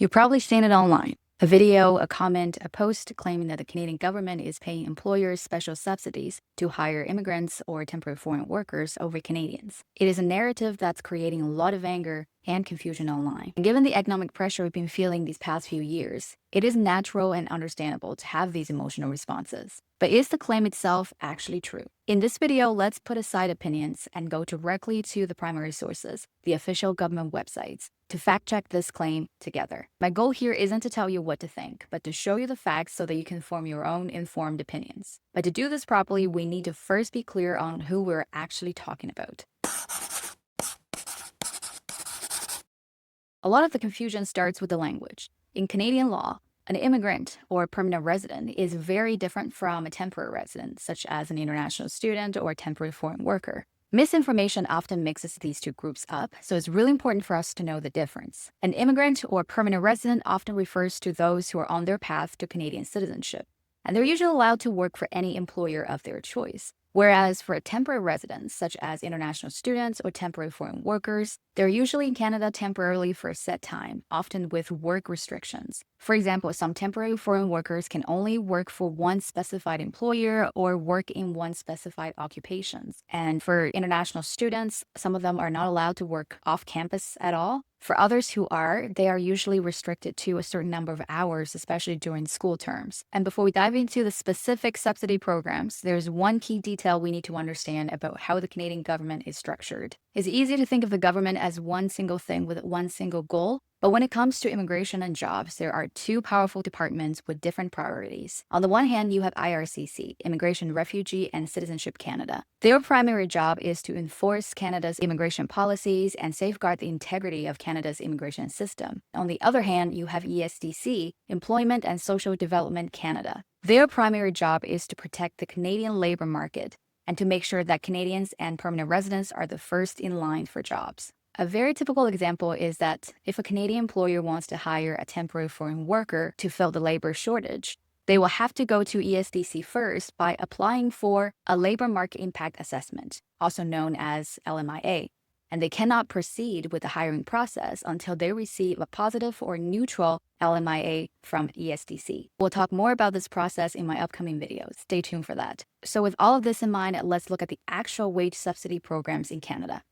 You've probably seen it online. A video, a comment, a post claiming that the Canadian government is paying employers special subsidies to hire immigrants or temporary foreign workers over Canadians. It is a narrative that's creating a lot of anger and confusion online. And given the economic pressure we've been feeling these past few years, it is natural and understandable to have these emotional responses. But is the claim itself actually true? In this video, let's put aside opinions and go directly to the primary sources, the official government websites, to fact-check this claim together. My goal here isn't to tell you what to think, but to show you the facts so that you can form your own informed opinions. But to do this properly, we need to first be clear on who we're actually talking about. A lot of the confusion starts with the language. In Canadian law, an immigrant or permanent resident is very different from a temporary resident, such as an international student or a temporary foreign worker. Misinformation often mixes these two groups up, so it's really important for us to know the difference. An immigrant or permanent resident often refers to those who are on their path to Canadian citizenship, and they're usually allowed to work for any employer of their choice. Whereas for a temporary residents, such as international students or temporary foreign workers, they're usually in Canada temporarily for a set time, often with work restrictions. For example, some temporary foreign workers can only work for one specified employer or work in one specified occupations. And for international students, some of them are not allowed to work off campus at all. For others who are, they are usually restricted to a certain number of hours, especially during school terms. And before we dive into the specific subsidy programs, there's one key detail we need to understand about how the Canadian government is structured. It's easy to think of the government as one single thing with one single goal, but when it comes to immigration and jobs, there are two powerful departments with different priorities. On the one hand, you have IRCC, Immigration, Refugee, and Citizenship Canada. Their primary job is to enforce Canada's immigration policies and safeguard the integrity of Canada's immigration system. On the other hand, you have ESDC, Employment and Social Development Canada. Their primary job is to protect the Canadian labor market and to make sure that Canadians and permanent residents are the first in line for jobs. A very typical example is that if a Canadian employer wants to hire a temporary foreign worker to fill the labor shortage, they will have to go to ESDC first by applying for a labor market impact assessment, also known as LMIA, and they cannot proceed with the hiring process until they receive a positive or neutral LMIA from ESDC. We'll talk more about this process in my upcoming videos. Stay tuned for that. So with all of this in mind, let's look at the actual wage subsidy programs in Canada.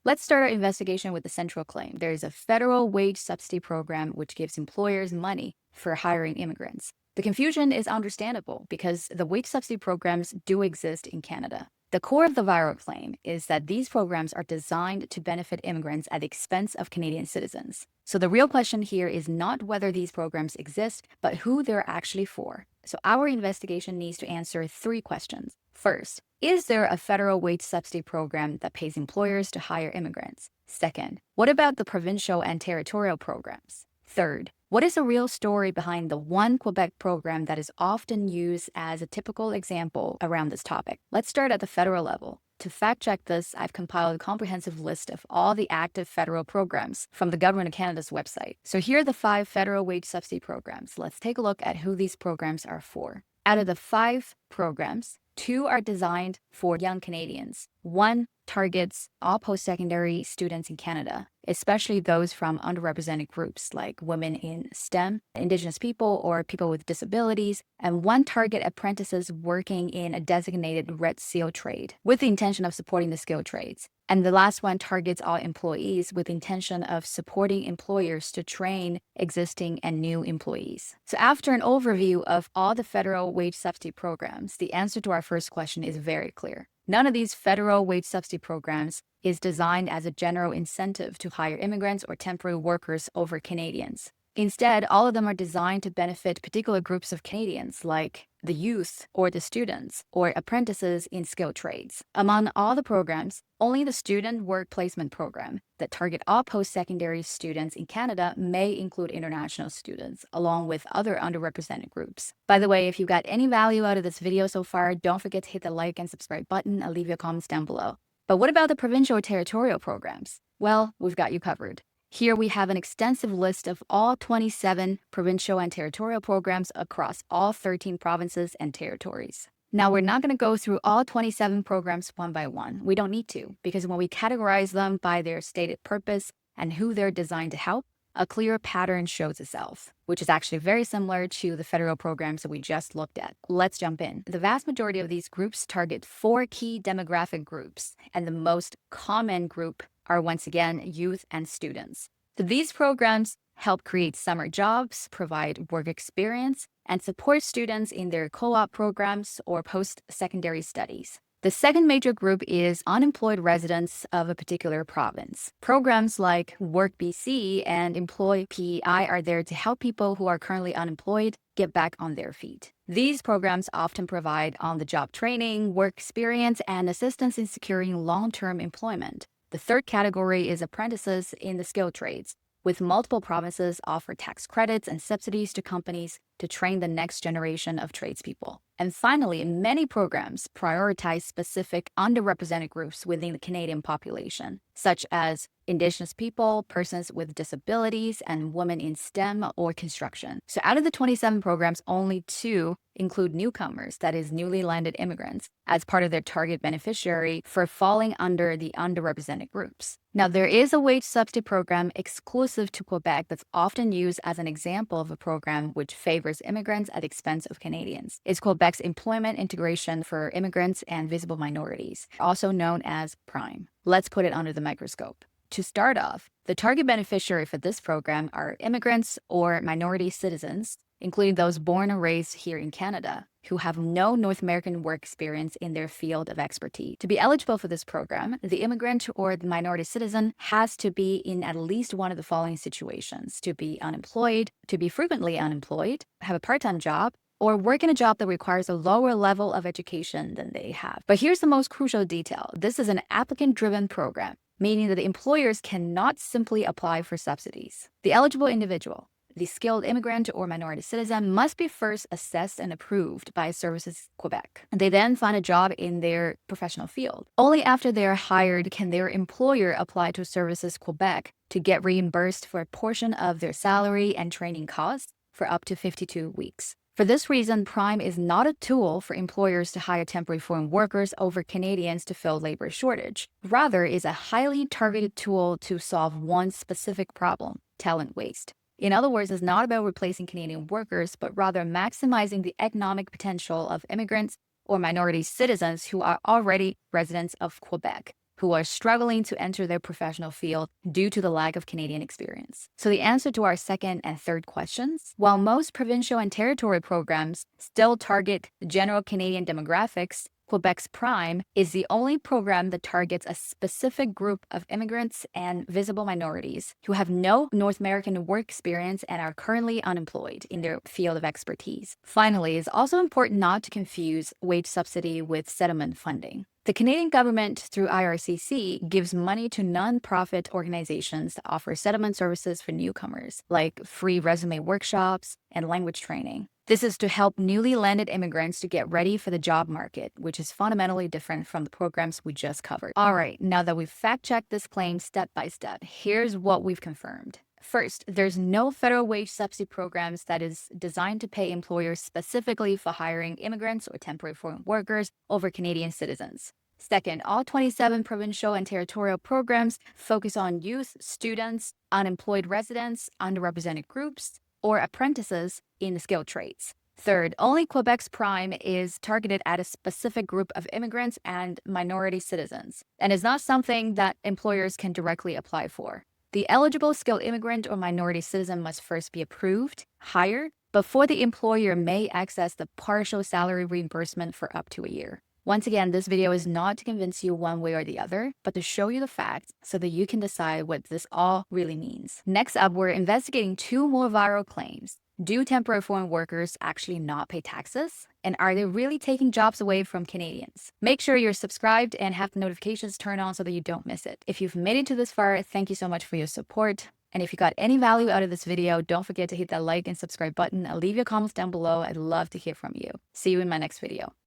Let's start our investigation with the central claim. There is a federal wage subsidy program which gives employers money for hiring immigrants. The confusion is understandable because the wage subsidy programs do exist in Canada. The core of the viral claim is that these programs are designed to benefit immigrants at the expense of Canadian citizens. So the real question here is not whether these programs exist, but who they're actually for. So our investigation needs to answer three questions. First, is there a federal wage subsidy program that pays employers to hire immigrants? Second, what about the provincial and territorial programs? Third, what is the real story behind the one Quebec program that is often used as a typical example around this topic? Let's start at the federal level. To fact-check this, I've compiled a comprehensive list of all the active federal programs from the Government of Canada's website. So here are the 5 federal wage subsidy programs. Let's take a look at who these programs are for. Out of the 5 programs, 2 are designed for young Canadians. 1 targets all post-secondary students in Canada, especially those from underrepresented groups like women in STEM, Indigenous people, or people with disabilities, and 1 target apprentices working in a designated red seal trade with the intention of supporting the skilled trades. And the last one targets all employees with the intention of supporting employers to train existing and new employees. So after an overview of all the federal wage subsidy programs, the answer to our first question is very clear. None of these federal wage subsidy programs is designed as a general incentive to hire immigrants or temporary workers over Canadians. Instead, all of them are designed to benefit particular groups of Canadians, like the youth or the students or apprentices in skilled trades. Among all the programs, only the Student Work Placement Program that target all post-secondary students in Canada may include international students, along with other underrepresented groups. By the way, if you got any value out of this video so far, don't forget to hit the like and subscribe button and leave your comments down below. But what about the provincial or territorial programs? Well, we've got you covered. Here we have an extensive list of all 27 provincial and territorial programs across all 13 provinces and territories. Now, we're not going to go through all 27 programs one by one. We don't need to, because when we categorize them by their stated purpose and who they're designed to help, a clear pattern shows itself, which is actually very similar to the federal programs that we just looked at. Let's jump in. The vast majority of these groups target 4 key demographic groups, and the most common group are once again youth and students. So these programs help create summer jobs, provide work experience, and support students in their co-op programs or post-secondary studies. The second major group is unemployed residents of a particular province. Programs like Work BC and Employ PEI are there to help people who are currently unemployed get back on their feet. These programs often provide on-the-job training, work experience, and assistance in securing long-term employment. The third category is apprentices in the skilled trades, with multiple provinces offer tax credits and subsidies to companies to train the next generation of tradespeople. And finally, many programs prioritize specific underrepresented groups within the Canadian population, such as Indigenous people, persons with disabilities, and women in STEM or construction. So out of the 27 programs, only 2 include newcomers, that is, newly landed immigrants, as part of their target beneficiary for falling under the underrepresented groups. Now, there is a wage subsidy program exclusive to Quebec that's often used as an example of a program which favors immigrants at the expense of Canadians. It's Quebec's Employment Integration for Immigrants and Visible Minorities, also known as PRIIME. Let's put it under the microscope. To start off, the target beneficiary for this program are immigrants or minority citizens, including those born and raised here in Canada, who have no North American work experience in their field of expertise. To be eligible for this program, the immigrant or the minority citizen has to be in at least one of the following situations: to be unemployed, to be frequently unemployed, have a part-time job, or work in a job that requires a lower level of education than they have. But here's the most crucial detail. This is an applicant-driven program, meaning that the employers cannot simply apply for subsidies. The eligible individual, the skilled immigrant or minority citizen, must be first assessed and approved by Services Quebec. They then find a job in their professional field. Only after they are hired can their employer apply to Services Quebec to get reimbursed for a portion of their salary and training costs for up to 52 weeks. For this reason, PRIIME is not a tool for employers to hire temporary foreign workers over Canadians to fill labor shortage. Rather, is a highly targeted tool to solve one specific problem: talent waste. In other words, it's not about replacing Canadian workers, but rather maximizing the economic potential of immigrants or minority citizens who are already residents of Quebec, who are struggling to enter their professional field due to the lack of Canadian experience. So the answer to our second and third questions: while most provincial and territorial programs still target the general Canadian demographics, Quebec's PRIIME is the only program that targets a specific group of immigrants and visible minorities who have no North American work experience and are currently unemployed in their field of expertise. Finally, it's also important not to confuse wage subsidy with settlement funding. The Canadian government, through IRCC, gives money to non-profit organizations that offer settlement services for newcomers, like free resume workshops and language training. This is to help newly landed immigrants to get ready for the job market, which is fundamentally different from the programs we just covered. All right, now that we've fact-checked this claim step by step, here's what we've confirmed. First, there's no federal wage subsidy programs that is designed to pay employers specifically for hiring immigrants or temporary foreign workers over Canadian citizens. Second, all 27 provincial and territorial programs focus on youth, students, unemployed residents, underrepresented groups, or apprentices in the skilled trades. Third, only Quebec's PRIIME is targeted at a specific group of immigrants and minority citizens, and is not something that employers can directly apply for. The eligible skilled immigrant or minority citizen must first be approved, hired, before the employer may access the partial salary reimbursement for up to a year. Once again, this video is not to convince you one way or the other, but to show you the facts so that you can decide what this all really means. Next up, we're investigating 2 more viral claims. Do temporary foreign workers actually not pay taxes? And are they really taking jobs away from Canadians? Make sure you're subscribed and have the notifications turned on so that you don't miss it. If you've made it to this far, thank you so much for your support. And if you got any value out of this video, don't forget to hit that like and subscribe button. I'll leave your comments down below. I'd love to hear from you. See you in my next video.